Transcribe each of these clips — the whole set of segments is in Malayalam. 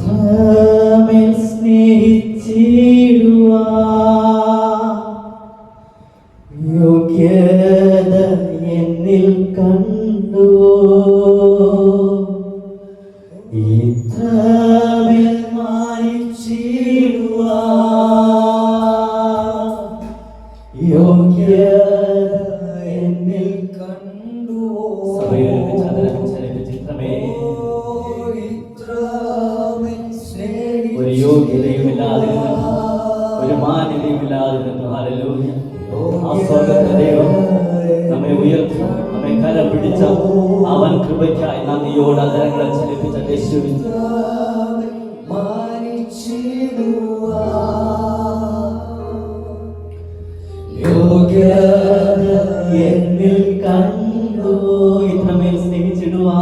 ഇത്രമേൽ സ്നേഹിച്ചിടുവാ യോഗ്യത എന്നിൽ കണ്ടുവോ ഇത്രമേൽ മാനിച്ചിടുവാ യോഗ്യത എന്നിൽ കണ്ടുവോ സഭയിലേക്ക് ചലച്ചിത്രമേ ഒരു യോഗ്യതയുമില്ലാതെ ഒരു മാന്യതയുമില്ലാതെ ഹല്ലേലൂയ ആ സ്വർഗ്ഗത്തിലെ ദൈവം നമ്മെ ഉയർത്തി നമ്മെ കരം പിടിച്ച അവൻ കൃപയ്ക്കായി നന്ദിയോട് അതരങ്ങളെ ചലിപ്പിച്ച യേശുവിൻ യോഗ്യത എന്നിൽ കണ്ടു ഇത്രമേൽ സ്നേഹിച്ചിടുവാ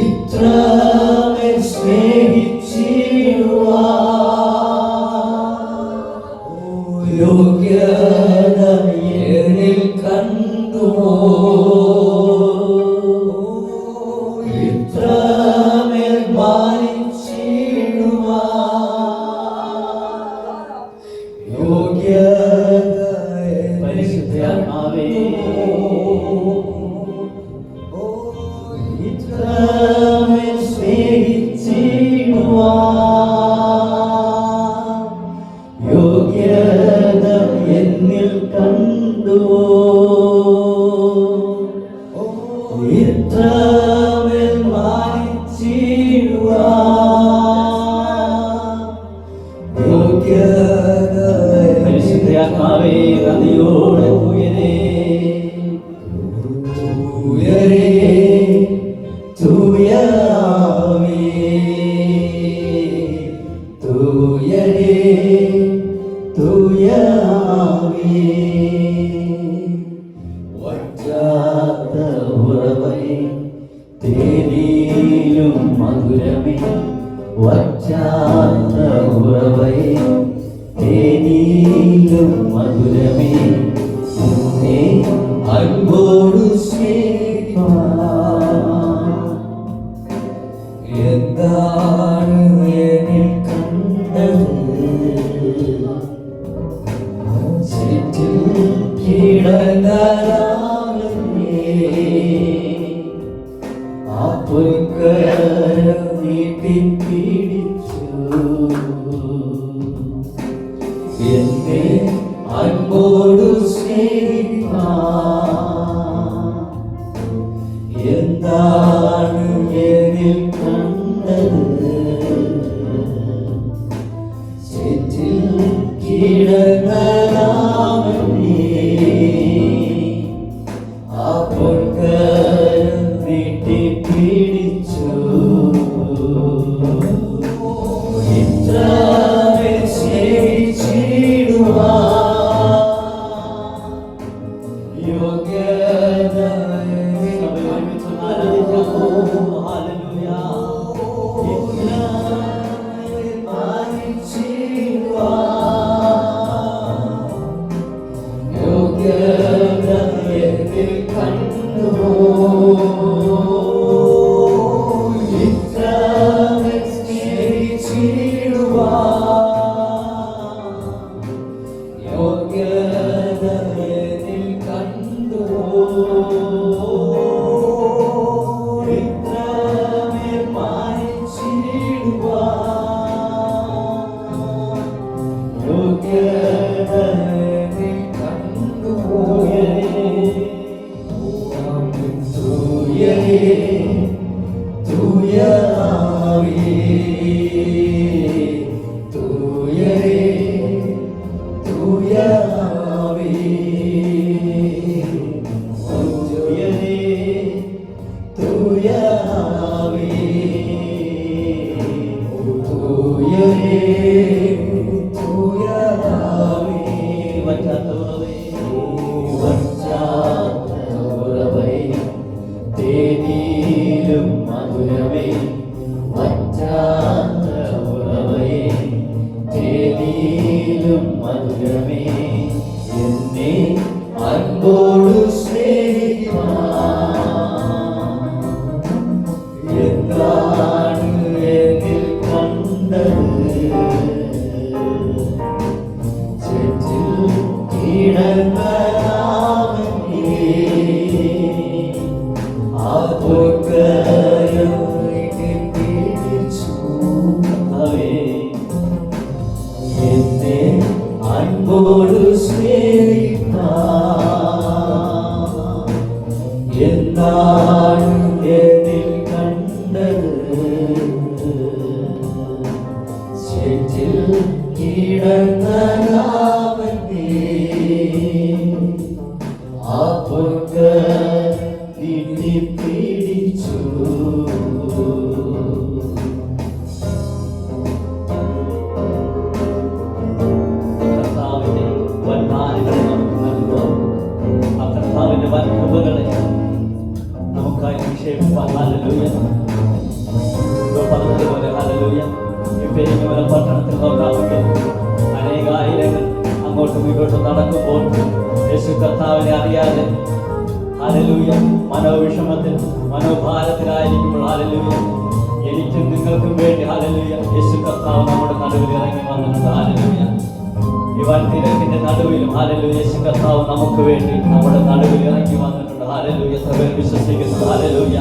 ഇത്രമേൽ സ്നേഹിച്ചിടുവാ യോഗ്യത എന്നിൽ കണ്ടുവോ ഇത്രമേൽ മാനിച്ചിടുവാ യോഗ്യത പരിശുദ്ധാത്മാവേ ഇത്രമേൽ സ്നേഹിച്ചിടുവാ യോഗ്യത എന്നിൽ കണ്ടുവോ ഇത്രമേൽ മാനിച്ചിടുവാ യോഗ്യത പരിശുദ്ധാത്മാവേ നന്ദിയോടെ ഉയരേ ഉയരേ തുയരാവേ തുയരേ തുയരാവേ വറ്റാത്ത ഉറവേ തേനിലും മധുരമേ വറ്റാത്ത ഉറവേ തേനിലും മധുരമേ നിന്നെ അൻപോടു എന്താണ് എന്നിൽ കണ്ടത് ചുറ്റും കിടന്നാലേ ആ പൊൻകരം നീട്ടിപ്പിടിച്ചു എന്നെ അൻപോടു എന്താണ് എന്നിൽ കണ്ടത് ചേറ്റിൽ കിടന്നാലേ ആ പൊൻകരം നീട്ടിപ്പിടിച്ചു ഇത്രമേൽ സ്നേഹിച്ചിടുവാ യോഗ്യത മധുരമേ വറ്റാത്ത മക്കൾക്കും വേണ്ടി ഹല്ലേലൂയ യേശു കർത്താവ് നമ്മുടെ നടുവിൽ ഇറങ്ങി വന്നിട്ടുണ്ട്. ഹല്ലേലൂയ ഈ വൻ തിരക്കിന്റെ നടുവിലും ഹല്ലേലൂയ യേശു കർത്താവ് നമുക്ക് വേണ്ടി നമ്മുടെ നടുവിൽ ഇറങ്ങി വന്നിട്ടുണ്ട്. ഹല്ലേലൂയ സഭയിൽ വിശ്വസിക്കുന്നു. ഹല്ലേലൂയ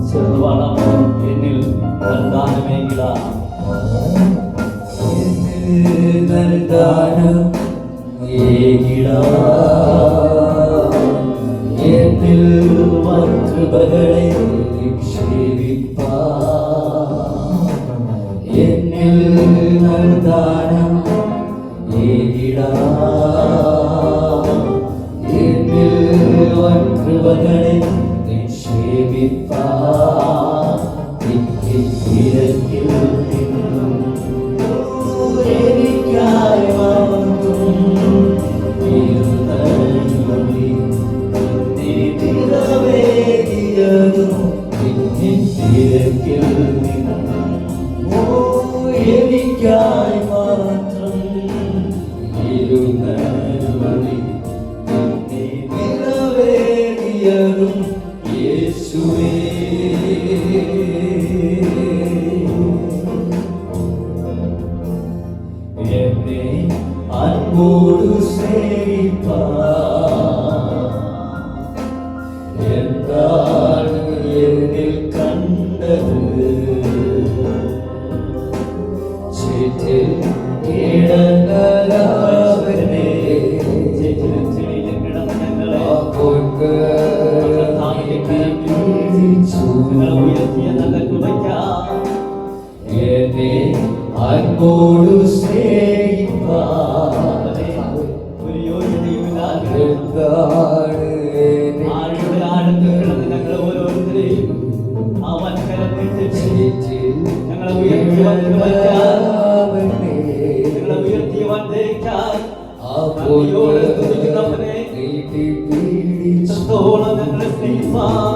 ചെറുവാണം എന്നിൽ നൽദാനമേകിട നൽദാനം എന്നിൽ വൻകൃപകളെ നിക്ഷേപിപ്പാൻ എന്നിൽ നൽദാനം എന്നിൽ വൻകൃപകളെ നിക്ഷേപിപ്പാൻ തിരക്കിൽ നിന്നും എനിക്കായി വന്നും തിരക്കിൽ നിന്നും എനിക്കായി മാത്രം നിറവേറിയതും യേശുവേ. എന്നെ അൻപോടു സ്നേഹിപ്പാൻ എന്താണ് എന്നിൽ കണ്ടത്? ചേറ്റിൽ കിടന്നവനെ എന്നെ അൻപോടു സ്നേഹിപ്പാൻ ഒരു യോഗ്യതയുമില്ലാതെ എന്താണ് ആരുടെ ആഴത്തിൽ കിടന്ന് ഞങ്ങൾ ഓരോരുത്തരെയും അവൻ കരത്തിട്ട് ഞങ്ങളെ ഉയർത്തിയവൻ വന്നേക്കാൻ നന്ദിയോടെ സ്തുതിക്കുന്നവനെ ഇത്രത്തോളം ഞങ്ങളെ സ്നേഹിപ്പാൻ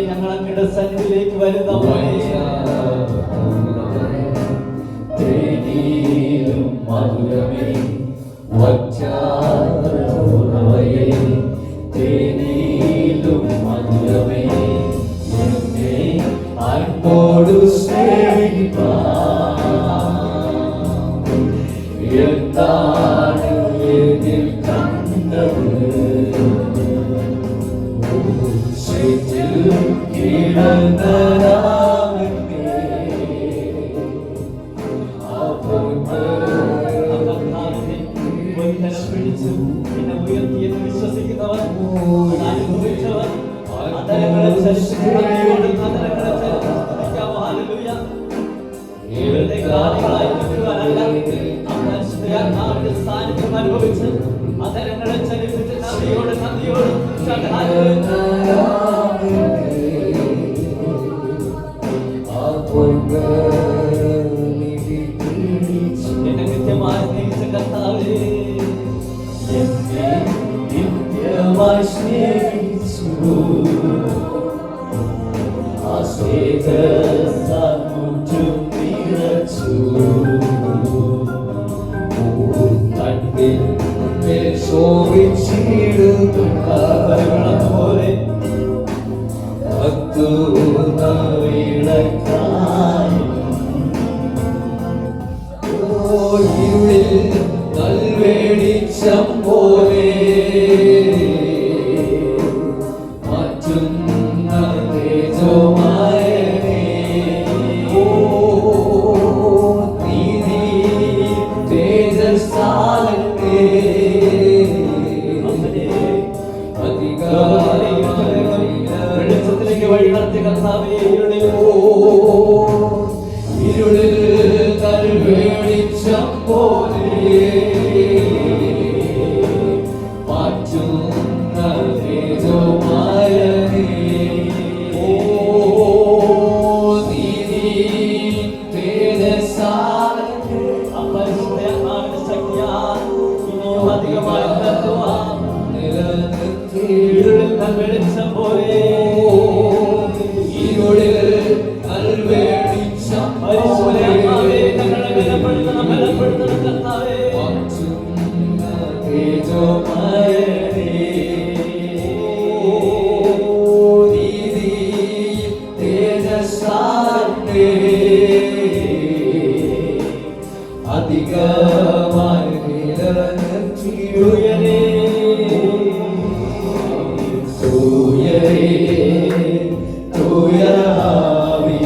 ഞങ്ങളങ്ങയുടെ സന്നിധിയിലേക്ക് വരുന്നവരെ മധുരമേ മധുരമേ എന്നെ അൻപോടു സ്നേഹിപ്പാൻ എന്താണ് എന്നിൽ കണ്ടത്? അനുഭവിച്ച് അതരങ്ങളെ ചലിപ്പിച്ച് നദിയോട് എന്നെ കൃത്യമായി സ്നേഹിച്ച ശോഭിച്ചിടുക പോലെ കത്തുന്ന വിളക്കായി ഇരുളിൽ നൽവെളിച്ചം പോലെ മാറ്റുന്ന തേജോമയനേ നീതി തേജസ്സാലേ വെളിച്ചത്തിലേക്ക് വഴി നടത്തി കർത്താവേ. ഇരുളിൽ നൽവെളിച്ചം പോലെ മാറ്റുന്ന തേജോമയനേ നീതി തേജസ്സാലേ പരിശുദ്ധാത്മാവിന്റെ ശക്തിയാൽ ഇനിയും അധികമായി നടത്തുവാൻ ഇരുളിൽ വെളിച്ചം പോലെ ഇരുളിൽ നൽവെളിച്ചം പരിശുദ്ധാത്മാവേ ഞങ്ങളെ ബലപ്പെടുത്തണം കർത്താവേ. തേജോമയനേ നീതി തേജസ്സാലേ അധികമായി നിലനിർത്തിയുയരേ തൂയരേ തൂയരാവേ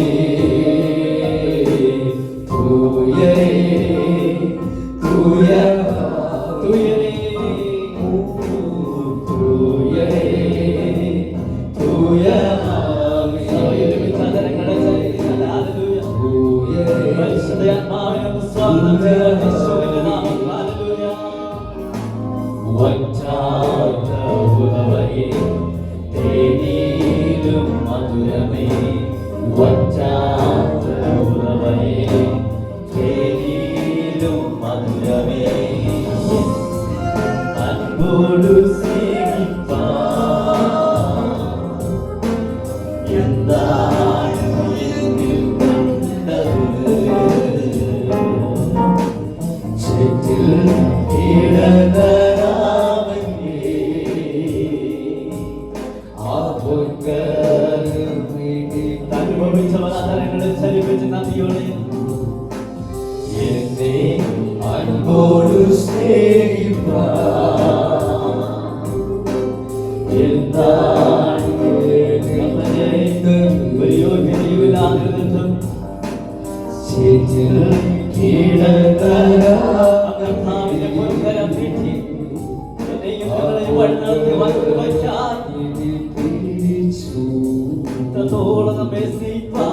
തൂയരേ തൂയരാവേ തൂയരേ തൂയരാവേ പരിശുദ്ധാത്മാവിനെ സ്വാഗതം ചെയ്യാൻ യേശുവിന്റെ നാമത്തിൽ ഹല്ലേലൂയ. വറ്റാത്ത ഉറവയേ തേനിലും മധുരമേ വറ്റാത്ത ഉറവയേ തേനിലും മധുരമേ അൻപോടു സ്നേഹിപ്പാൻ എന്താണ് എന്നിൽ കണ്ടത് ചേറ്റിൽ കീഴതരാമങ്ങേ ആ പൊൻകരം നീട്ടി അനുഭവിച്ചവരെ ചലിപ്പിച്ച് നന്ദിയോടെ എന്നെ അൻപോടു സ്നേഹിപ്പാൻ എന്താണ് ഒരു യോഗ്യതയുമില്ലാതിരുന്നിട്ടും ചേറ്റിൽ കർത്താവിന്റെ പൊൻകരം നീട്ടി എന്നെയും നിങ്ങളെയും വഴി നടത്തി വയ്ക്കാൻ ഇത്രത്തോളം നമ്മെ സ്നേഹിപ്പാൻ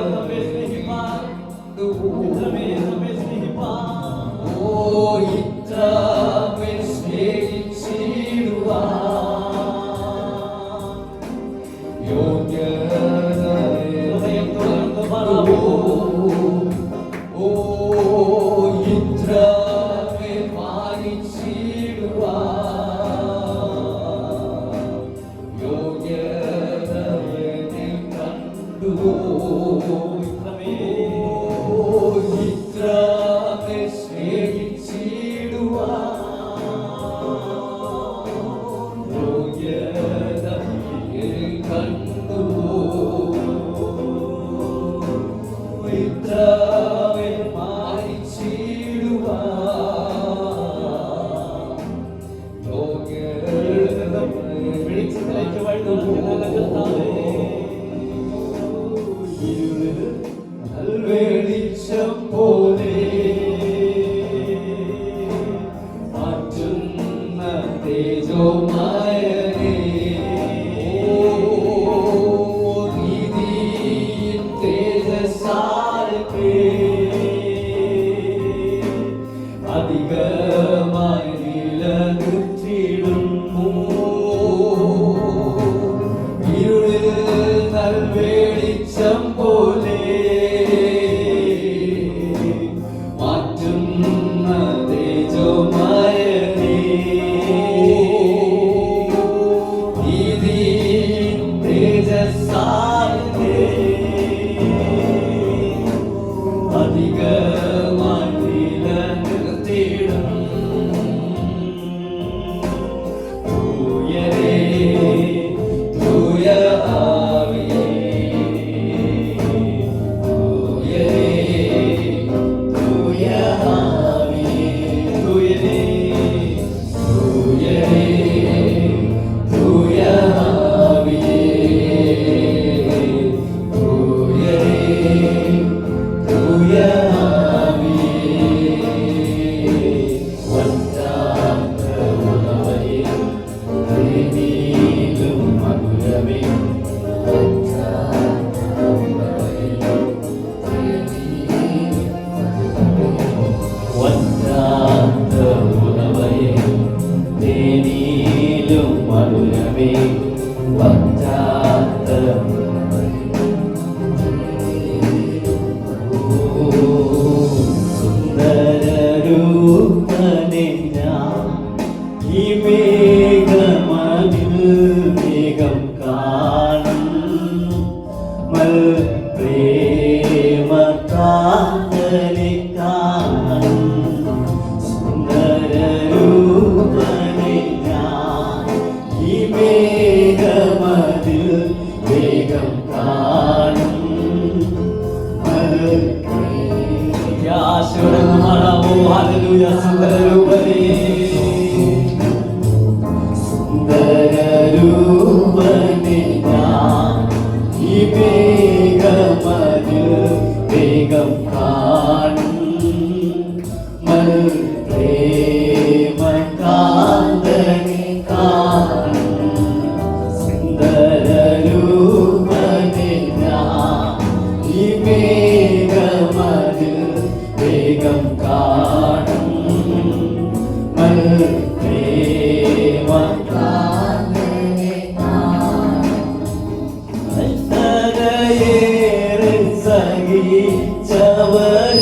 നമ്മെ സ്നേഹിപ്പാൻ വെളിച്ചം പോലെ അധികമായി നിലനിർത്തിയിടുന്നു. ഇരുളിൽ നൽവെളിച്ചം പോലെ മാറ്റുന്ന തേജോമയനേ, നീതി തേജസ്സാലേ അധികമായി നിലനിർത്തിയിടും. തൂയരേ തൂയ ആവിയേ, തൂയരേ തൂയ ആവിയേ, തൂയരേ തൂയരേ തൂയ ആവിയേ, തൂയരേ തൂയ ആവിയേ, വറ്റാത്ത ഉണവയേ, തേനിലും മധുരമേ, വറ്റാത്ത ഉണവയേ, വറ്റാത്ത ഉണവയേ, തേനിലും മധുരമേ, വറ്റാത്ത സുന്ദരരൂപനെ ഞാൻ ഈ മേഘമതിൽ വേഗം കാണും. പ്രേമകാന്തനെ കാണും. സുന്ദരരൂപനെ ഞാൻ ഈ മേഘമതിൽ വേഗം കാണും. സുന്ദരരൂപനെ ഞാൻ ഈ മേഘമതിൽ വേഗം കാണും. പ്രേമകാന്തനെ കാണും. സുന്ദരരൂപനെ ഞാൻ ഈ മേഘമതിൽ വേഗം കാണും. പ്രേമകാന്തനെ കഷ്ടതയേറെ സഹിച്ചവർ,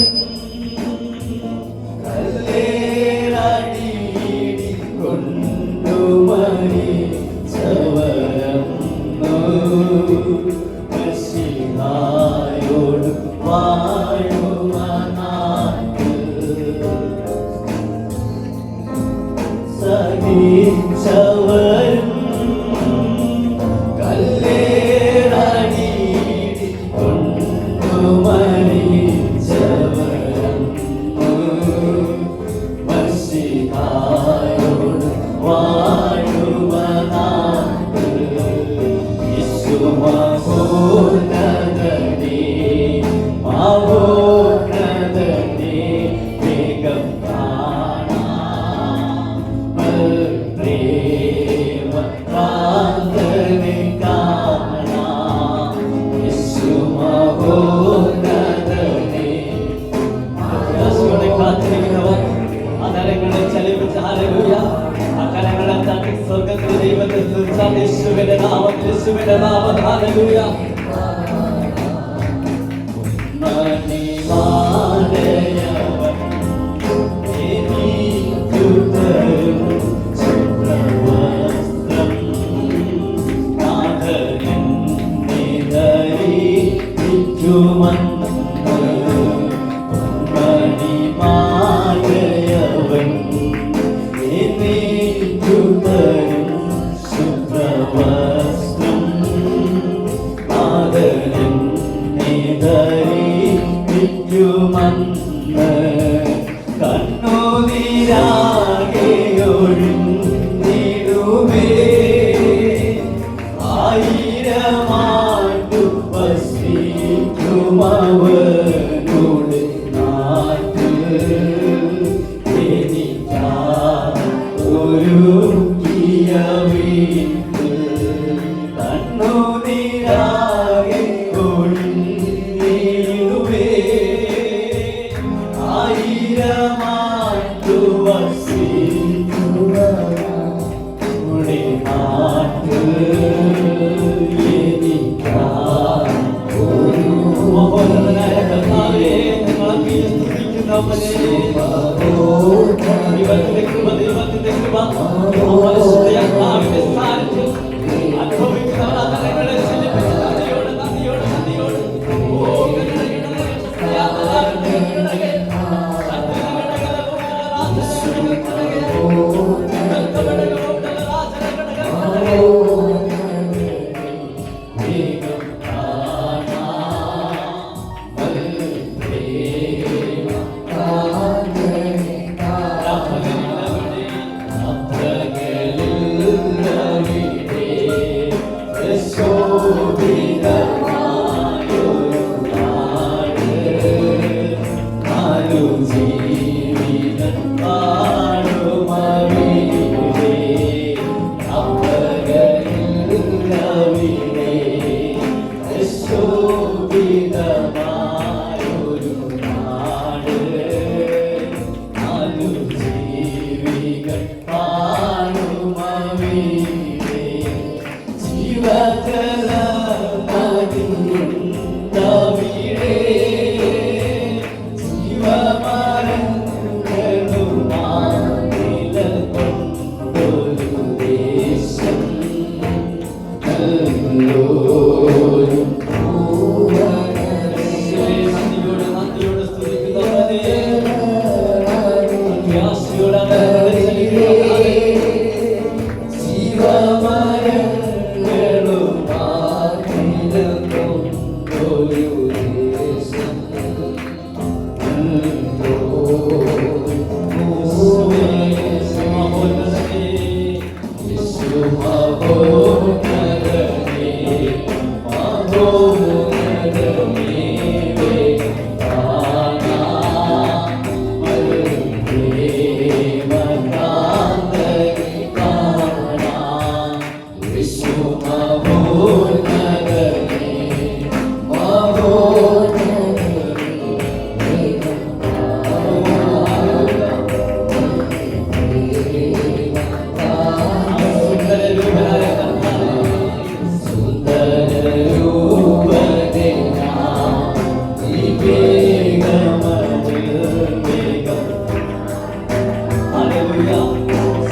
കല്ലേറടിയിടി കൊണ്ടു മരിച്ചവരന്നു. മശിഹായോട് വാഴുവാനായിട്ട് സഹിച്ചവരും, കല്ലേറടിയിടി കൊണ്ടു മരിച്ചവരന്നു. മശിഹായോട് വാഴുവാനായിട്ട് യേശു മഹോന്നതനേ, മഹോന്നതനേ വേഗം കാണാം. പ്രേമകാന്തനെ കാണാം. യേശു മഹോന്നതനേ. പ്രത്യാശയോടെ കാത്തിരിക്കുന്നവർ അകലങ്ങളെ ചലിപ്പിച്ച് ഹല്ലേലൂയ, അകലങ്ങളെ തട്ടി സ്വർഗ്ഗത്തിലെ ദൈവത്തെ സ്തുതിച്ചാൽ യേശുവിന്റെ നാമത്തിൽ, യേശുവിന്റെ നാമത്തിൽ ഹല്ലേലൂയ. മണിമാലയവൻ എനിക്കു തരും ചുവസ്ത്രം, നാഥനെന്നെ ധരിപ്പിക്കുമെന്ന്. മണിമാലയവൻ എനിക്കു തരും ശുഭ്രവസ്ത്രം, നാഥനെന്നെ ധരിപ്പിക്കുമെന്ന്. അപ്പനെ. ദൈവത്തിന്റെ കൃപ, ദൈവത്തിന്റെ കൃപ, പരിശുദ്ധയാത്മാവിന്റെ സാന്നിധ്യം അനുഭവിക്കുന്നവർ അതരങ്ങളെ ചലിപ്പിച്ച് നന്ദിയോട് നന്ദിയോട് നന്ദിയോട്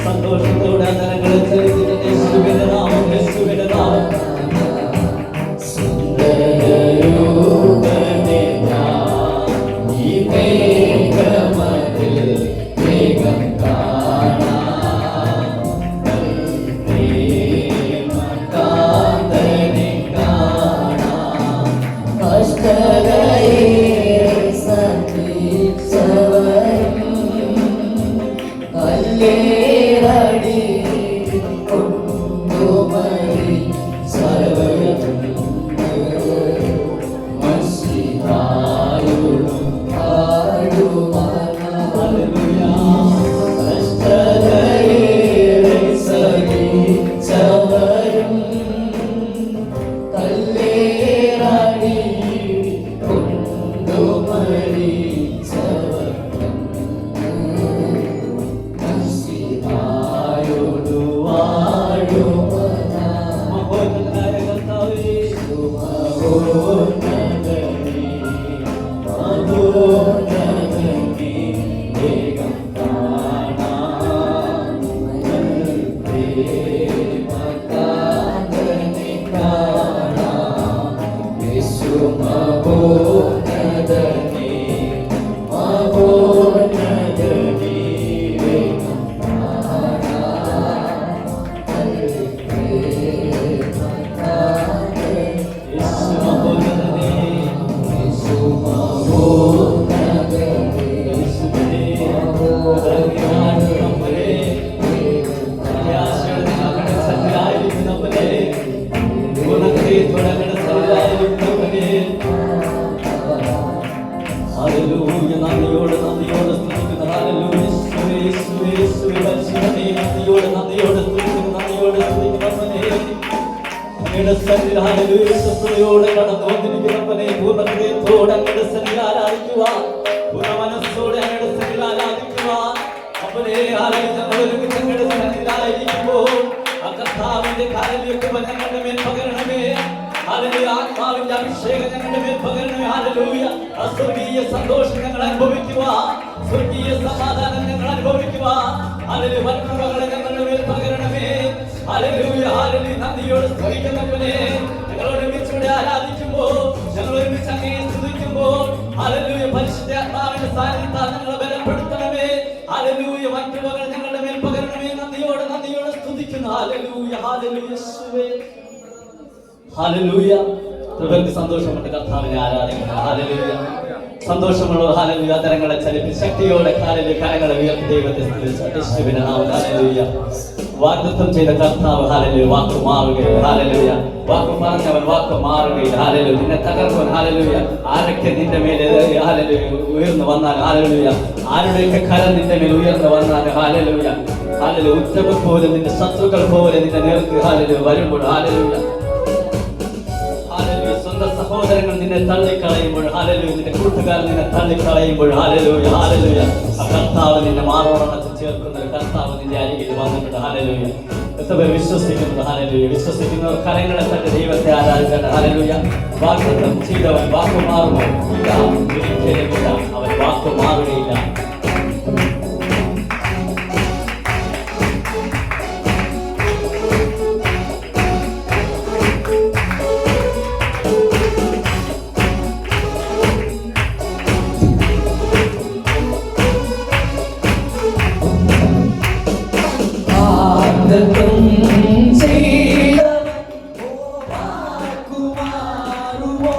സന്തോഷത്തോടെ അതരങ്ങളെ ചലിപ്പിച്ച് യേശുവിന്റെ നാമം, യേശുവിന്റെ നാമം. ആത്മാവിന്റെ അഭിഷേകം ഞങ്ങളുടെ മേൽ പകരണമേ. ഹല്ലേലൂയ. അസ്വർഗീയ സന്തോഷം ഞങ്ങൾ അനുഭവിക്കുവാൻ, സ്വർഗീയ സമാധാനം ഞങ്ങൾ അനുഭവിക്കുവാൻ, ഹല്ലേലൂയ, വൻകൃപകളെ ഞങ്ങളുടെ മേൽ പകരണമേ. ഹല്ലേലൂയ, ഹല്ലേലൂയ, നന്ദിയോടെ സ്തുതിക്കുന്നവനെ ഞങ്ങൾ ഒരുമിച്ചൂടെ ആരാധിക്കുമ്പോൾ, ഞങ്ങൾ ഒരുമിച്ച് അങ്ങയെ സ്തുതിക്കുമ്പോൾ, ഹല്ലേലൂയ, പരിശുദ്ധാത്മാവിന്റെ സാന്നിധ്യത്താൽ ഞങ്ങളെ ബലപ്പെടുത്തണമേ. ഹല്ലേലൂയ, വൻകൃപകൾ ഞങ്ങളുടെ മേൽ പകരണമേ. നന്ദിയോടെ സ്തുതിക്കുന്നു. ഹല്ലേലൂയ, ഹല്ലേലൂയ, യേശുവേ. ഹല്ലേലൂയ. പ്രകൃതി സന്തോഷമുണ്ട് കർത്താവിനെ ആരാധിക്കണം. ഹല്ലേലൂയ. സന്തോഷമുള്ള ഹല്ലേലൂയ, തരങ്ങളെ ചലിപ്പിച്ച് ശക്തിയോടെ ഹല്ലേലൂയ കരങ്ങളെ ഉയർത്തി ദൈവത്തെ സ്തുതിച്ച് യേശുവിനെ നാമത്തിൽ ഹല്ലേലൂയ. വാഗ്ദത്തം ചെയ്ത കർത്താവ് ഹല്ലേലൂയ വാക്ക് മാറുകയില്ല. ഹല്ലേലൂയ. വാക്ക് പറഞ്ഞവൻ വാക്ക് മാറുകയില്ല. ഹല്ലേലൂയ. നിന്നെ തകർക്കുവാൻ ഹല്ലേലൂയ ആരൊക്കെ നിന്റെ മേലെ ഹല്ലേലൂയ ഉയർന്നു വന്നാൽ, ഹല്ലേലൂയ, ആരുടെയൊക്കെ കരം നിന്റെ മേൽ ഉയർന്നു വന്നാൽ, ഹല്ലേലൂയ, ഹല്ലേലൂയ, ഉറ്റവർ പോലെ നിന്റെ ശത്രുക്കൾ പോലെ നിന്റെ നേർക്ക് ഹല്ലേലൂയ വരുമ്പോൾ, ഹല്ലേലൂയ, ഹല്ലേലൂയ, സ്വന്തം സഹോദരങ്ങൾ നിന്നെ തള്ളിക്കളയുമ്പോൾ, ഹല്ലേലൂയ, നിന്റെ കൂട്ടുകാരൻ നിന്നെ തള്ളിക്കളയുമ്പോൾ, ഹല്ലേലൂയ, ഹല്ലേലൂയ, കർത്താവ് നിന്നെ മാറോടണത്തിൽ ചേർക്കുന്നത്, കർത്താവ് നിന്റെ അരികിൽ വന്നിട്ടുണ്ട്. ഹല്ലേലൂയ. എത്രപേർ വിശ്വസിക്കുന്നത്? ഹല്ലേലൂയ. വിശ്വസിക്കുന്നവർ കരങ്ങളെ തന്റെ ദൈവത്തെ ആരാധിക്കട്ടെ. ഹല്ലേലൂയ. വാഗ്ദത്തം ചെയ്തവൻ വാക്ക് മാറുമോ? ഇല്ല, ഒരിക്കലുമില്ല. അവൻ വാക്ക് മാറുകയില്ല. വാഗ്ദത്തം ചെയ്തവൻ വാക്കുമാറുമോ?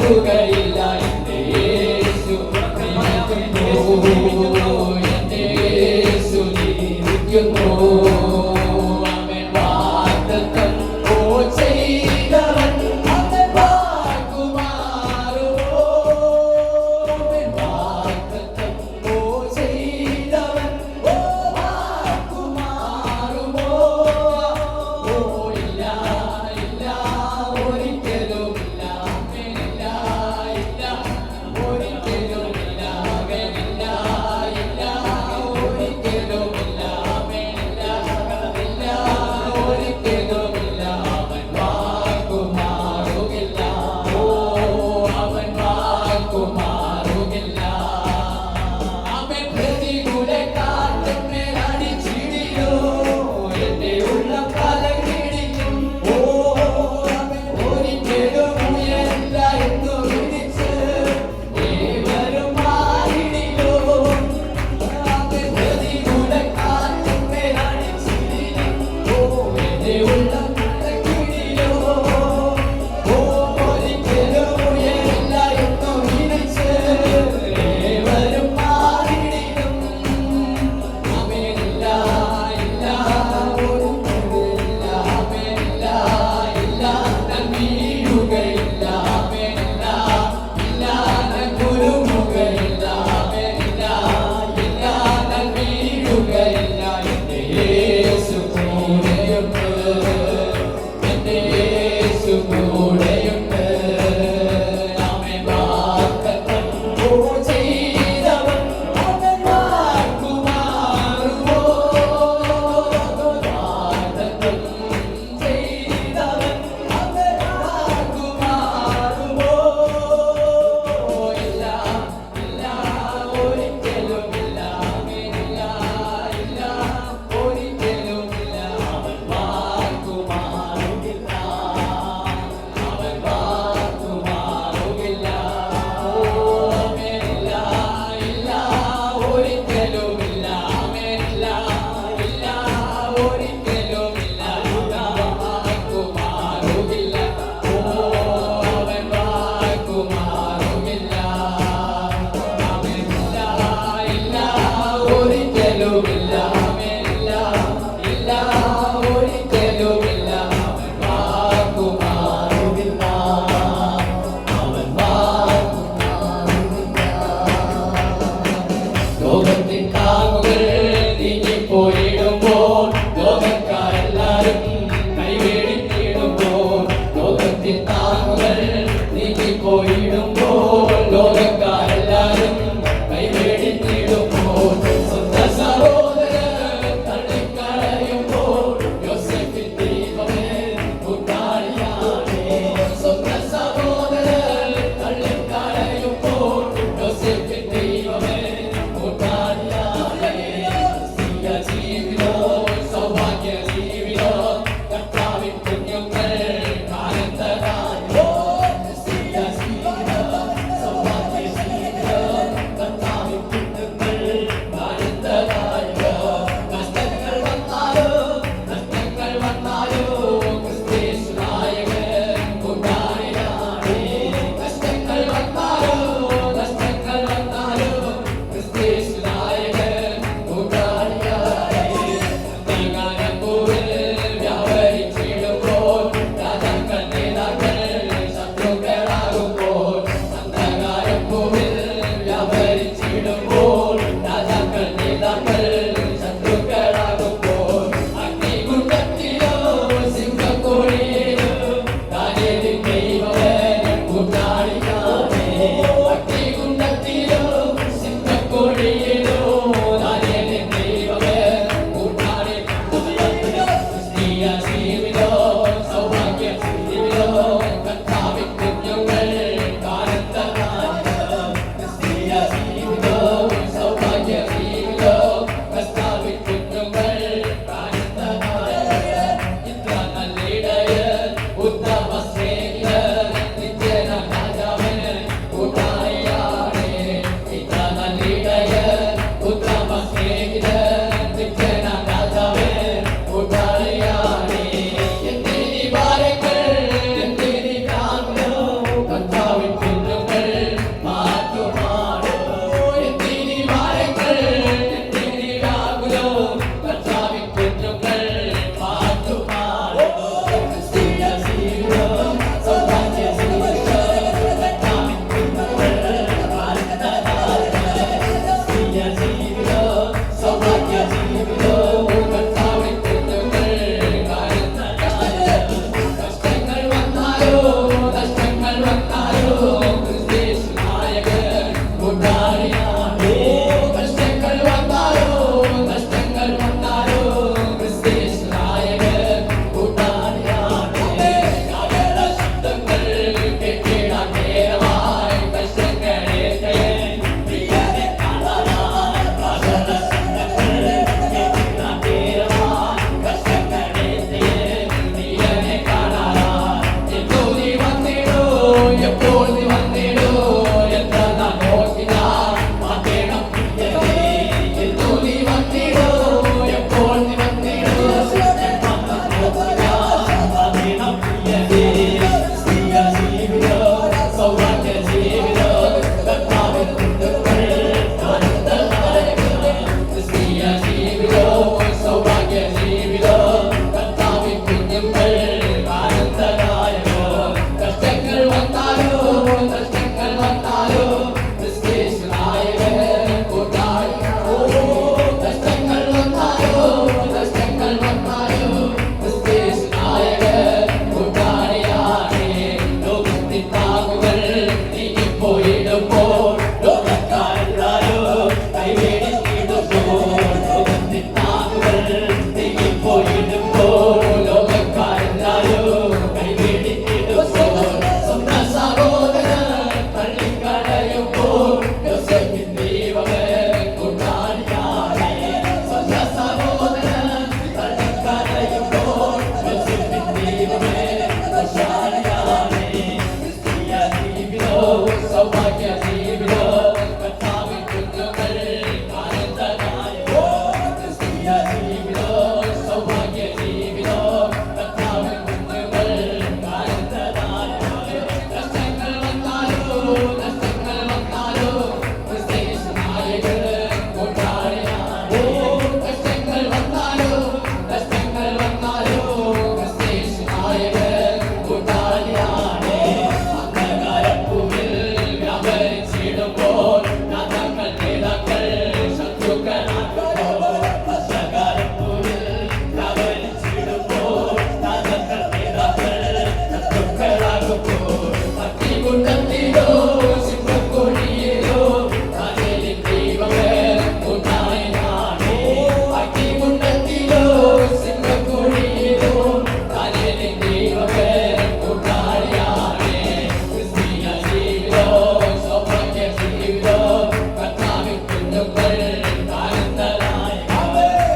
മാറുകയില്ല എൻ്റെ യേശു ജീവിക്കുന്നു എൻ്റെ യേശു ജീവിക്കുന്നു അവൻ വാഗ്ദത്തം ചെയ്തവൻ അവൻ വാക്കുമാറുമോ അവൻ വാഗ്ദത്തം ചെയ്തവൻ വാക്കുമാറുമോ ഓ ഇല്ല ഇല്ല ഒരിക്കലുമില്ല അവനില്ല ഇല്ല ഒരിക്കലുമില്ല അവനില്ല ഇല്ല ഒരിക്കലുമില്ല അവനില്ല ഇല്ല ഒരിക്കലുമില്ല അവൻ വാക്കുമാറുകില്ല ഓ അവൻ വാക്കുമാറുകില്ല അവൻ പ്രതികൂല കാറ്റിന്മേൽ അടിച്ചിടിയോ എന്റെ ഉള്ളം കലങ്ങിടിക്കും ഓ അവൻ ഒരിക്കലും ഉയരില്ല എന്നു വിളിച്ച് ഏവരും മാറിടിയോ അവൻ പ്രതികൂല കാറ്റിന്മേൽ അടിച്ചിടിയോ ഓ എന്റെ ഉള്ളം കലങ്ങിടിയോ ഓ ഒരിക്കലും ഉയരില്ല എന്നു വിളിച്ച് ഏവരും മാറിടിയും അവനില്ല ഇല്ല ഒരിക്കലില്ല അവനില്ല ഇല്ല ഞാൻ വീഴുകയില്ല അവനില്ല ഇല്ല ഞാൻ കുലുങ്ങുകയില്ല അവനില്ല ഇല്ല ഞാൻ വീഴുകയില്ല എൻ്റെ യേശു കൂടെയുണ്ട് എൻ്റെ യേശു കൂടെയുണ്ട് അവൻ വാഗ്ദത്തം ചെയ്തവൻ അവൻ വാക്കുമാറുമോ വാഗ്ദത്തം ചെയ്തവൻ അവൻ വാക്കുമാറുമോ ഇല്ല ഇല്ല ഒരിക്കലുമില്ല അവനില്ല ഇല്ല ഒരിക്കലുമില്ല അവൻ വാക്കുമാറുകില്ല അവൻ വാക്കുമാറുകില്ല ഓ അവനില്ല ഇല്ല ഒരിക്കലുമില്ല അവനില്ല ഇല്ല ഒരിക്കലുമില്ല അവൻ വാക്കുമാറുകില്ല ഓ അവൻ വാക്കുമാറുകില്ല അവനില്ല ഇല്ല ഒരിക്കലുമില്ല അവനില്ല ഇല്ല ഒരിക്കലുമില്ല അവൻ വാക്കുമാറുകില്ല അവൻ ലോകത്തിൻ കാവുകൾ നീങ്ങിപ്പോയിടുമ്പോൾ ലോകക്കാരെല്ലാരും കൈവേടിത്തിടുമ്പോൾ ലോകത്തിൻ താങ്ങുകൾ നീങ്ങിപ്പോയിടുമ്പോൾ ലോകക്കാരെല്ലാരും കൈവേടിത്തിടുമ്പോൾ സ്വന്തം സഹോദരൻ തള്ളിക്കളയുമ്പോൾ യോസേഫിൻ ദൈവമേ കൂട്ടാളിയാണേ സ്വന്തം സഹോദരൻ തള്ളിക്കളയുമ്പോൾ യോസേഫിൻ ദൈവമേ കൂട്ടാളിയാണേ സ്ത്രീയ ജീവിതോ സൗഭാഗ്യ ജീവിതോ കർത്താവിൻ കുഞ്ഞുങ്ങൾ കാലത്തരായോ സൗഭാഗ്യ ജീവിതം കർത്താവിൻ കുഞ്ഞുങ്ങൾ ആനന്ദദായകം ക്രിസ്തീയ ജീവിതം സൗഭാഗ്യ ജീവിതം കർത്താവിൻ കുഞ്ഞുങ്ങൾ ആനന്ദദായകം കഷ്ടങ്ങൾ വന്നാലോ ക്രിസ്തീയ നായകൻ കൂട്ടാളിയാണ് കഷ്ടങ്ങൾ വന്നാലോ ക്രിസ്തീയ നായകൻ കൂട്ടാളിയാണ് അന്ധകാരപ്പൂവിൽ വ്യാപരിച്ചിടുമ്പോൾ നാഥാക്കൾ നേതാക്കൾ ശത്രുക്കളാകുമ്പോൾ അന്ധകാരപ്പൂവിൽ വ്യാപരിച്ചിടുമ്പോൾ നാഥാക്കൾ നേതാക്കൾ ശത്രുക്കളാകുമ്പോൾ അഗ്നികുണ്ഡത്തിലോ സിംഹക്കുഴിയിലോ കാനേലിൻ ദൈവമേ കൂട്ടാളിയാണ് അഗ്നികുണ്ഡത്തിലോ സിംഹക്കുഴിയിലോ കാനേലിൻ ദൈവമേ കൂട്ടാളിയാണ് ക്രിസ്തീയ ജീവിതം സൗഭാഗ്യ ജീവിതം കർത്താവിൻ കുഞ്ഞുങ്ങൾ ആനന്ദദായകം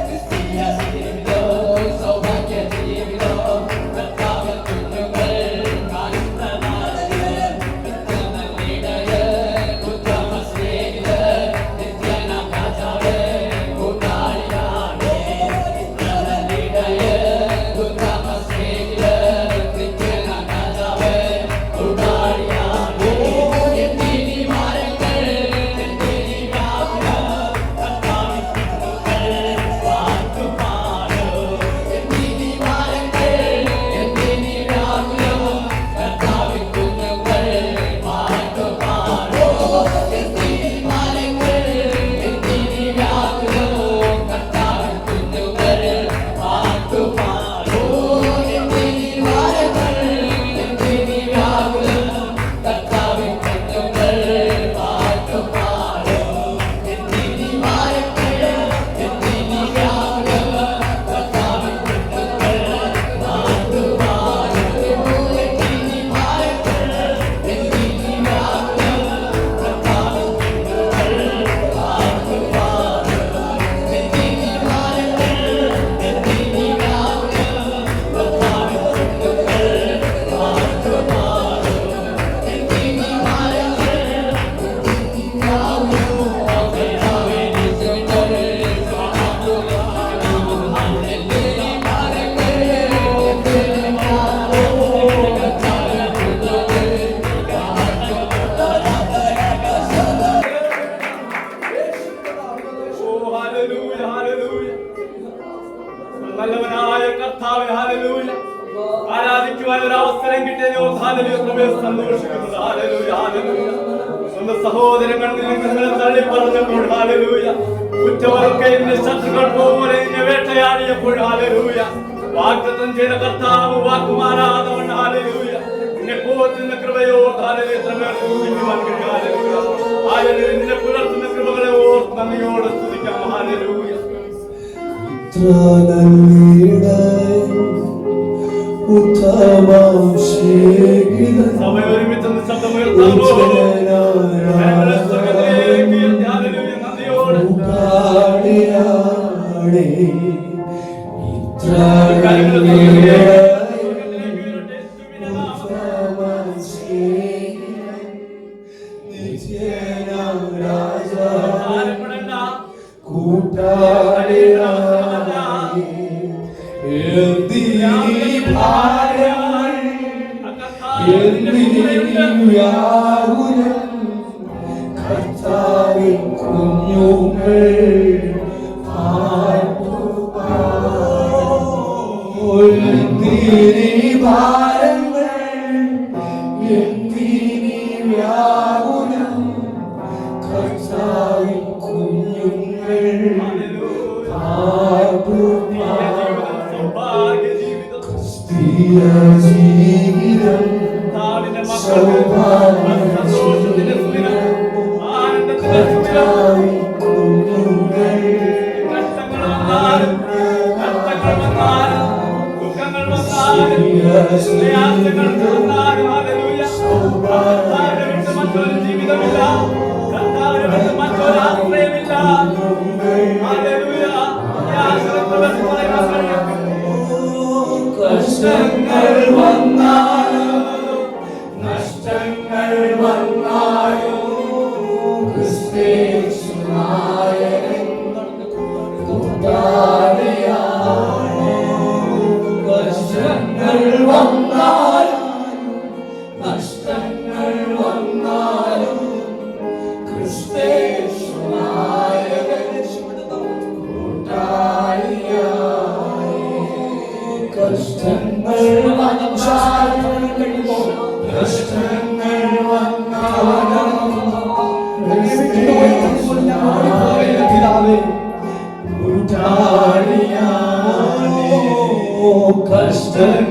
ക്രിസ്തീയ ജീവിതം സൗഭാഗ്യ ജീവിതം കർത്താവിൻ കുഞ്ഞുങ്ങൾ ആനന്ദദായകം നിത്യനല്ലിടയൻ ഉത്തമ സ്നേഹിതൻ നിത്യനാം രാജാവേ കൂട്ടാളിയാണ് നിത്യനല്ലിടയൻ ഉത്തമ സ്നേഹിതൻ നിത്യനാം രാജാവേ കൂട്ടാളിയാണ് നീതിമാരങ്ങൾ നീതിവ്യാകുലം കർത്താവിൻ കുഞ്ഞുങ്ങൾ പാട്ടുപാടും നീതിമാരങ്ങൾ നീതിവ്യാകുലം കർത്താവിൻ കുഞ്ഞുങ്ങൾ പാട്ടുപാടും നീതിമാരങ്ങൾ നീതിവ്യാകുലം കർത്താവിൻ കുഞ്ഞുങ്ങൾ പാട്ടുപാടും നീതിമാരങ്ങൾ നീതിവ്യാകുലം കർത്താവിൻ കുഞ്ഞുങ്ങൾ പാട്ടുപാടും നീതിമാരങ്ങൾ നീതിവ്യാകുലം കർത്താവിൻ കുഞ്ഞുങ്ങൾ പാട്ടുപാടും നീതിമാരങ്ങൾ നീതിവ്യാകുലം കർത്താവിൻ കുഞ്ഞുങ്ങൾ പാട്ടുപാടും നല്ലവനായ കർത്താവേ, ഹല്ലേലൂയ. ആരാധിക്കുവാൻ ഒരു അവസരം കിട്ടിയതിൽ ഹല്ലേലൂയ കൃപയെ സന്തോഷിക്കുന്നു. Hallelujah, hallelujah. സ്വന്തം സഹോദരങ്ങൾ നിങ്ങളെ തള്ളി പറഞ്ഞപ്പോൾ ഹല്ലേലൂയ, കുറ്റവരൊക്കെ എന്റെ ശത്രുക്കൾ പോലെ എന്നെ വേട്ടയാടിയപ്പോൾ ഹല്ലേലൂയ, വാഗ്ദത്തം ചെയ്ത കർത്താവ് വാക്കുമാറാതവൻ ഹല്ലേലൂയ, എന്നെ പോറ്റുന്ന കൃപയോ ഹല്ലേലൂയ, ഹല്ലേലൂയ, ഹല്ലേലൂയ. നിന്നെ പുലർത്തുന്ന കൃപകളെ ഓർത്ത് നന്ദിയോടെ സ്തുതിക്കാം. ഹല്ലേലൂയ. സമയൊരുമിച്ചെന്ന് ശബ്ദമുയർത്താമോ? കർത്താവിൻ കുഞ്ഞുങ്ങൾ ഭാരങ്ങൾ എന്തിനി വ്യാകുലം കർത്താവിൻ കുഞ്ഞുങ്ങൾ ക്രിസ്തീയ ജീവിതം കർത്താവിൻ കുഞ്ഞുങ്ങൾ കഷ്ടങ്ങൾ വന്നാലും കഷ്ടങ്ങൾ വന്നാലും ക്രിസ്തേശുനായകൻ കൂട്ടാളിയാണ്. കഷ്ടങ്ങൾ വന്നാലും നഷ്ടങ്ങൾ വന്നാലും ക്രിസ്തേശുനായകൻ കൂട്ടാളിയാണ്. കഷ്ടങ്ങൾ വന്നാലും കഷ്ടങ്ങൾ വന്നാലും കൂട്ടാളിയാണ്. കഷ്ടങ്ങൾ